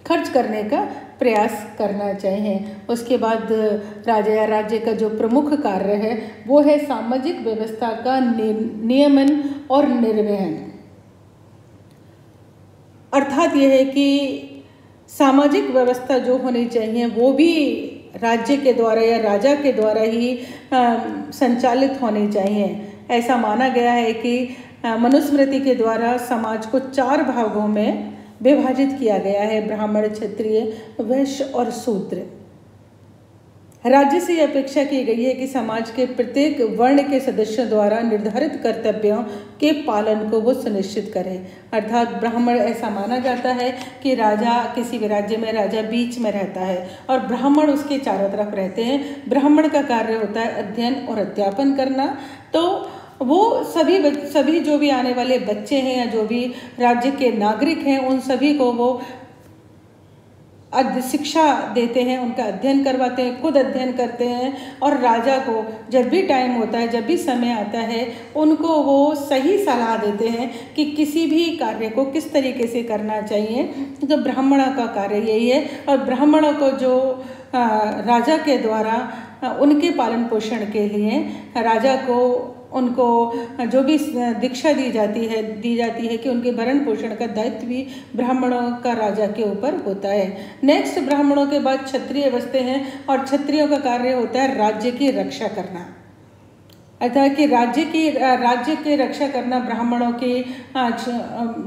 खर्च करने का प्रयास करना चाहिए। उसके बाद राजा या राज्य का जो प्रमुख कार्य है वो है सामाजिक व्यवस्था का नियमन और निर्वहन। अर्थात यह है कि सामाजिक व्यवस्था जो होनी चाहिए वो भी राज्य के द्वारा या राजा के द्वारा ही संचालित होनी चाहिए। ऐसा माना गया है कि मनुस्मृति के द्वारा समाज को 4 भागों में विभाजित किया गया है, ब्राह्मण, क्षत्रिय, वैश्य और शूद्र। राज्य से अपेक्षा की गई है कि समाज के प्रत्येक वर्ण के सदस्यों द्वारा निर्धारित कर्तव्यों के पालन को वो सुनिश्चित करे। अर्थात ब्राह्मण, ऐसा माना जाता है कि राजा, किसी भी राज्य में राजा बीच में रहता है और ब्राह्मण उसके चारों तरफ रहते हैं। ब्राह्मण का कार्य होता है अध्ययन और अध्यापन करना। तो वो सभी जो भी आने वाले बच्चे हैं या जो भी राज्य के नागरिक हैं उन सभी को वो शिक्षा देते हैं, उनका अध्ययन करवाते हैं, खुद अध्ययन करते हैं और राजा को जब भी टाइम होता है, जब भी समय आता है, उनको वो सही सलाह देते हैं कि किसी भी कार्य को किस तरीके से करना चाहिए। तो ब्राह्मणों का कार्य यही है और ब्राह्मणों को जो राजा के द्वारा उनके पालन पोषण के लिए राजा को उनको जो भी दीक्षा दी जाती है कि उनके भरण पोषण का दायित्व भी ब्राह्मणों का राजा के ऊपर होता है। नेक्स्ट, ब्राह्मणों के बाद क्षत्रिय बसते हैं और क्षत्रियों का कार्य होता है राज्य की रक्षा करना। अर्थात कि राज्य की रक्षा करना ब्राह्मणों की,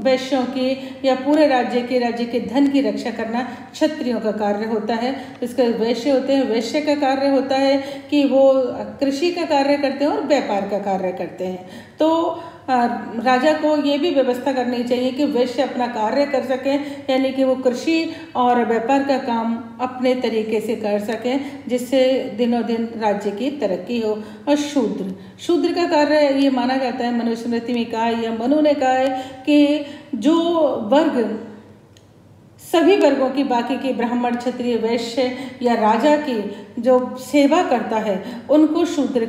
वैश्यों की या पूरे राज्य के धन की रक्षा करना क्षत्रियों का कार्य होता है। इसके वैश्य होते हैं, वैश्य का कार्य होता है कि वो कृषि का कार्य करते हैं और व्यापार का कार्य करते हैं। तो राजा को ये भी व्यवस्था करनी चाहिए कि वैश्य अपना कार्य कर सकें, यानी कि वो कृषि और व्यापार का काम अपने तरीके से कर सकें, जिससे दिनों दिन राज्य की तरक्की हो। और शूद्र का कार्य ये माना जाता है, मनुस्मृति में कहा है या मनु ने कहा है कि जो वर्ग सभी वर्गों की, बाकी के ब्राह्मण, क्षत्रिय, वैश्य या राजा की जो सेवा करता है उनको शूद्र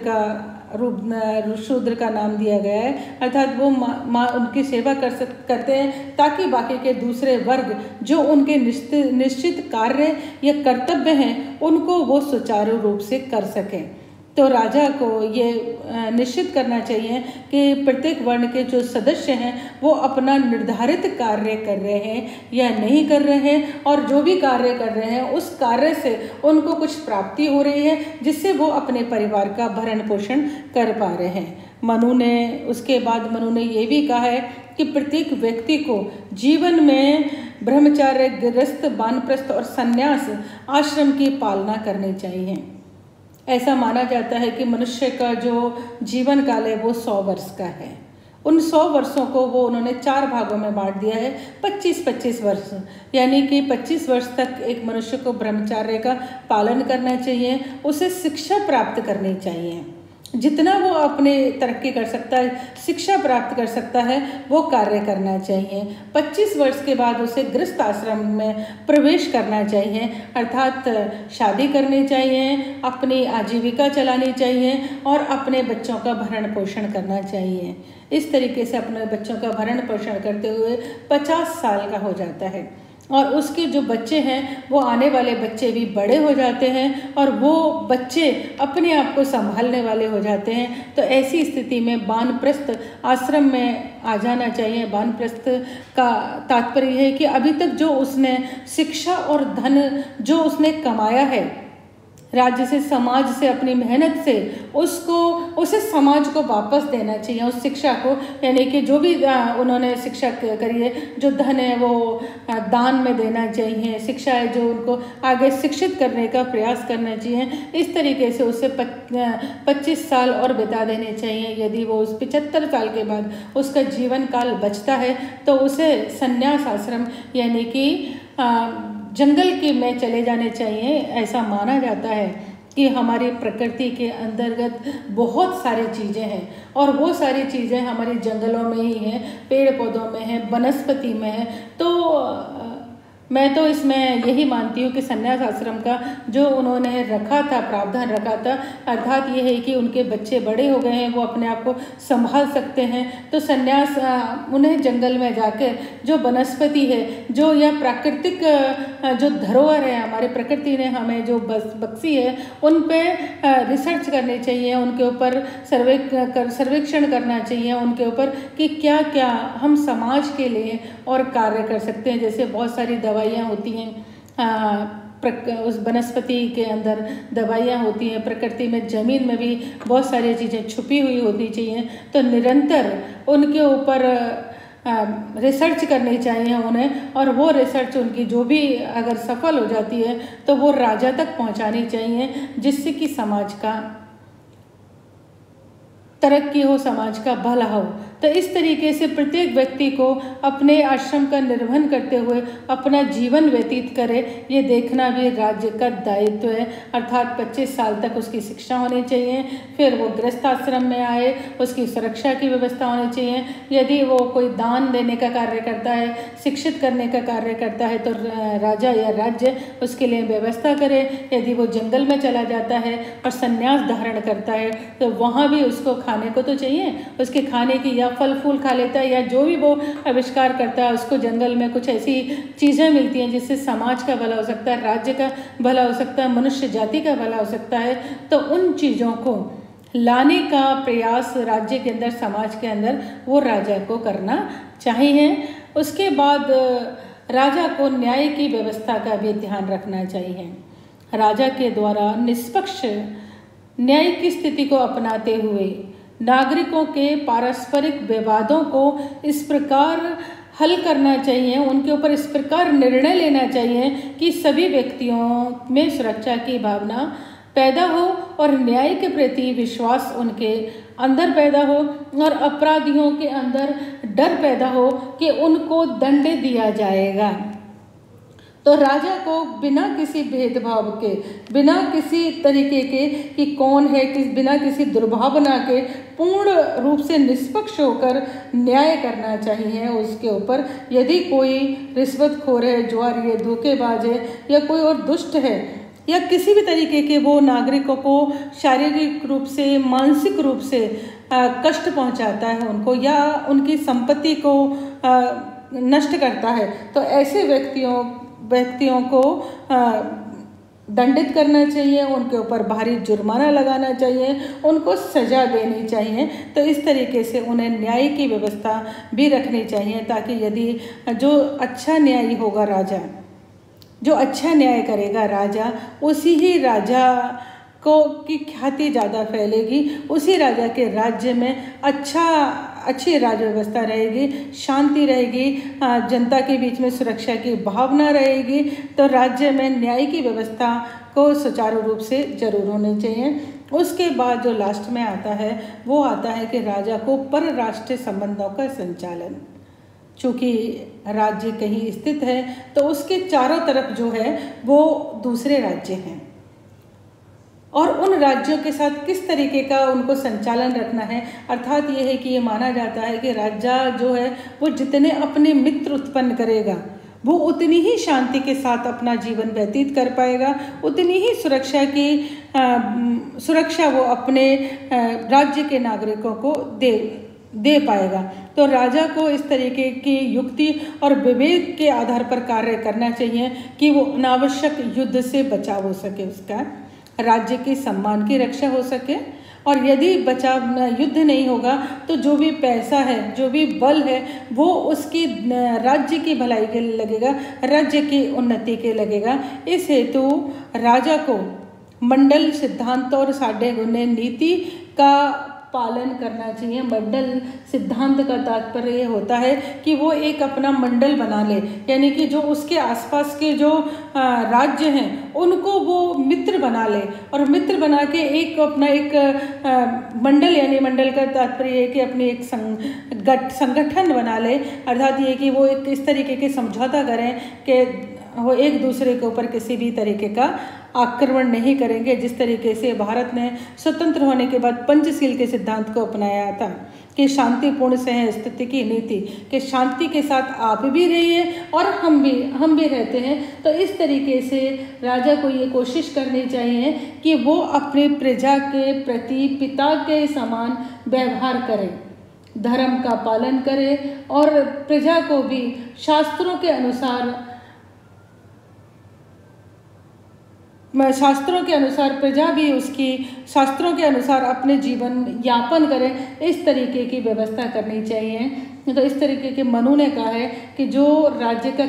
का नाम दिया गया है। अर्थात वो उनकी सेवा करते हैं ताकि बाकी के दूसरे वर्ग जो उनके निश्चित कार्य या कर्तव्य हैं उनको वो सुचारू रूप से कर सकें। तो राजा को ये निश्चित करना चाहिए कि प्रत्येक वर्ण के जो सदस्य हैं वो अपना निर्धारित कार्य कर रहे हैं या नहीं कर रहे हैं, और जो भी कार्य कर रहे हैं उस कार्य से उनको कुछ प्राप्ति हो रही है जिससे वो अपने परिवार का भरण पोषण कर पा रहे हैं। उसके बाद मनु ने ये भी कहा है कि प्रत्येक व्यक्ति को जीवन में ब्रह्मचर्य, गृहस्थ, वानप्रस्थ और संन्यास आश्रम की पालना करनी चाहिए। ऐसा माना जाता है कि मनुष्य का जो जीवन काल है वो 100 वर्ष का है। उन 100 वर्षों को वो उन्होंने 4 भागों में बांट दिया है, 25-25 वर्ष, यानी कि 25 वर्ष तक एक मनुष्य को ब्रह्मचर्य का पालन करना चाहिए, उसे शिक्षा प्राप्त करनी चाहिए। जितना वो अपने तरक्की कर सकता है, शिक्षा प्राप्त कर सकता है, वो कार्य करना चाहिए। 25 वर्ष के बाद उसे गृहस्थ आश्रम में प्रवेश करना चाहिए, अर्थात शादी करनी चाहिए, अपनी आजीविका चलानी चाहिए और अपने बच्चों का भरण पोषण करना चाहिए। इस तरीके से अपने बच्चों का भरण पोषण करते हुए 50 साल का हो जाता है और उसके जो बच्चे हैं वो आने वाले बच्चे भी बड़े हो जाते हैं और वो बच्चे अपने आप को संभालने वाले हो जाते हैं। तो ऐसी स्थिति में वानप्रस्थ आश्रम में आ जाना चाहिए। वानप्रस्थ का तात्पर्य है कि अभी तक जो उसने शिक्षा और धन जो उसने कमाया है राज्य से, समाज से, अपनी मेहनत से, उसे समाज को वापस देना चाहिए उस शिक्षा को, यानी कि जो भी उन्होंने शिक्षा करी है, जो धन है वो दान में देना चाहिए। शिक्षा है जो उनको आगे शिक्षित करने का प्रयास करना चाहिए। इस तरीके से उसे 25 साल और बिता देने चाहिए। यदि वो उस 75 साल के बाद उसका जीवन काल बचता है तो उसे संन्यास आश्रम यानी कि जंगल के में चले जाने चाहिए। ऐसा माना जाता है कि हमारी प्रकृति के अंतर्गत बहुत सारी चीज़ें हैं और वो सारी चीज़ें हमारी जंगलों में ही हैं, पेड़ पौधों में हैं, वनस्पति में है। तो मैं तो इसमें यही मानती हूँ कि संन्यास आश्रम का जो उन्होंने रखा था, प्रावधान रखा था, अर्थात ये है कि उनके बच्चे बड़े हो गए हैं, वो अपने आप को संभाल सकते हैं, तो संन्यास उन्हें जंगल में जाकर जो वनस्पति है, जो यह प्राकृतिक जो धरोहर है, हमारे प्रकृति ने हमें जो बख्शी है, उन पे रिसर्च करनी चाहिए, उनके ऊपर सर्वेक्षण करना चाहिए, उनके ऊपर कि क्या क्या हम समाज के लिए और कार्य कर सकते हैं। जैसे बहुत सारी दवाइयाँ होती हैं, उस वनस्पति के अंदर दवाइयाँ होती हैं, प्रकृति में, ज़मीन में भी बहुत सारी चीज़ें छुपी हुई होनी चाहिए, तो निरंतर उनके ऊपर रिसर्च करनी चाहिए उन्हें, और वो रिसर्च उनकी जो भी अगर सफल हो जाती है तो वो राजा तक पहुंचानी चाहिए, जिससे कि समाज का तरक्की हो, समाज का भला हो। तो इस तरीके से प्रत्येक व्यक्ति को अपने आश्रम का निर्वहन करते हुए अपना जीवन व्यतीत करे, ये देखना भी राज्य का दायित्व है। अर्थात 25 साल तक उसकी शिक्षा होनी चाहिए, फिर वो गृहस्थ आश्रम में आए, उसकी सुरक्षा की व्यवस्था होनी चाहिए। यदि वो कोई दान देने का कार्य करता है, शिक्षित करने का कार्य करता है, तो राजा या राज्य उसके लिए व्यवस्था करे। यदि वो जंगल में चला जाता है और संन्यास धारण करता है, तो वहाँ भी उसको खाने को तो चाहिए, उसके खाने की, या फल फूल खा लेता है, या जो भी वो आविष्कार करता है, उसको जंगल में कुछ ऐसी चीज़ें मिलती हैं जिससे समाज का भला हो सकता है, राज्य का भला हो सकता है, मनुष्य जाति का भला हो सकता है। तो उन चीज़ों को लाने का प्रयास राज्य के अंदर, समाज के अंदर, वो राजा को करना चाहिए। उसके बाद राजा को न्याय की व्यवस्था का भी ध्यान रखना चाहिए। राजा के द्वारा निष्पक्ष न्याय की स्थिति को अपनाते हुए नागरिकों के पारस्परिक विवादों को इस प्रकार हल करना चाहिए, उनके ऊपर इस प्रकार निर्णय लेना चाहिए कि सभी व्यक्तियों में सुरक्षा की भावना पैदा हो और न्याय के प्रति विश्वास उनके अंदर पैदा हो, और अपराधियों के अंदर डर पैदा हो कि उनको दंड दिया जाएगा। तो राजा को बिना किसी भेदभाव के, बिना किसी तरीके के कि कौन है, बिना किसी दुर्भावना के पूर्ण रूप से निष्पक्ष होकर न्याय करना चाहिए उसके ऊपर। यदि कोई रिश्वतखोर है, जुआरी है, धोखेबाज है, या कोई और दुष्ट है, या किसी भी तरीके के वो नागरिकों को शारीरिक रूप से, मानसिक रूप से कष्ट पहुंचाता है उनको, या उनकी संपत्ति को नष्ट करता है, तो ऐसे व्यक्तियों को दंडित करना चाहिए, उनके ऊपर भारी जुर्माना लगाना चाहिए, उनको सजा देनी चाहिए। तो इस तरीके से उन्हें न्याय की व्यवस्था भी रखनी चाहिए, ताकि यदि जो अच्छा न्यायी होगा राजा, जो अच्छा न्याय करेगा राजा, उसी ही राजा को की ख्याति ज़्यादा फैलेगी, उसी राजा के राज्य में अच्छी राज्य व्यवस्था रहेगी, शांति रहेगी, जनता के बीच में सुरक्षा की भावना रहेगी। तो राज्य में न्याय की व्यवस्था को सुचारू रूप से जरूर होनी चाहिए। उसके बाद जो लास्ट में आता है वो आता है कि राजा को परराष्ट्रीय संबंधों का संचालन, चूँकि राज्य कहीं स्थित है तो उसके चारों तरफ जो है वो दूसरे राज्य हैं, और उन राज्यों के साथ किस तरीके का उनको संचालन रखना है। अर्थात ये है कि ये माना जाता है कि राजा जो है वो जितने अपने मित्र उत्पन्न करेगा, वो उतनी ही शांति के साथ अपना जीवन व्यतीत कर पाएगा, उतनी ही सुरक्षा वो अपने राज्य के नागरिकों को दे पाएगा। तो राजा को इस तरीके की युक्ति और विवेक के आधार पर कार्य करना चाहिए कि वो अनावश्यक युद्ध से बचाव हो सके, उसका राज्य के सम्मान की रक्षा हो सके। और यदि युद्ध नहीं होगा तो जो भी पैसा है, जो भी बल है, वो उसकी राज्य की भलाई के लिए लगेगा, राज्य की उन्नति के लगेगा। इस हेतु राजा को मंडल सिद्धांत और साढ़े गुणे नीति का पालन करना चाहिए। मंडल सिद्धांत का तात्पर्य ये होता है कि वो एक अपना मंडल बना ले, यानी कि जो उसके आसपास के जो राज्य हैं उनको वो मित्र बना ले, और मित्र बना के एक अपना एक मंडल, यानी मंडल का तात्पर्य है कि अपनी एक संगठन बना ले। अर्थात ये कि वो एक इस तरीके के समझौता करें कि वो एक दूसरे के ऊपर किसी भी तरीके का आक्रमण नहीं करेंगे। जिस तरीके से भारत ने स्वतंत्र होने के बाद पंचशील के सिद्धांत को अपनाया था, कि शांतिपूर्ण सह स्थिति की नीति, कि शांति के साथ आप भी रहिए और हम भी रहते हैं। तो इस तरीके से राजा को ये कोशिश करनी चाहिए कि वो अपनी प्रजा के प्रति पिता के समान व्यवहार करे, धर्म का पालन करे और प्रजा को भी शास्त्रों के अनुसार प्रजा भी उसकी शास्त्रों के अनुसार अपने जीवन यापन करें, इस तरीके की व्यवस्था करनी चाहिए। तो इस तरीके के मनु ने कहा है कि जो राज्य का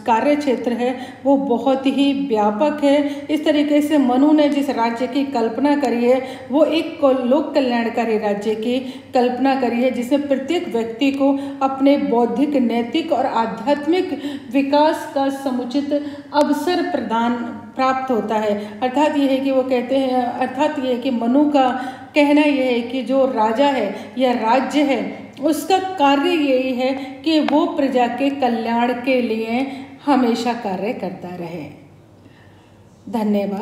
कार्य क्षेत्र है वो बहुत ही व्यापक है। इस तरीके से मनु ने जिस राज्य की कल्पना करी है वो एक लोक कल्याणकारी राज्य की कल्पना करी है, जिसमें प्रत्येक व्यक्ति को अपने बौद्धिक, नैतिक और आध्यात्मिक विकास का समुचित अवसर प्राप्त होता है। अर्थात ये है कि वो कहते हैं, अर्थात ये है कि मनु का कहना यह है कि जो राजा है या राज्य है उसका कार्य यही है कि वो प्रजा के कल्याण के लिए हमेशा कार्य करता रहे। धन्यवाद।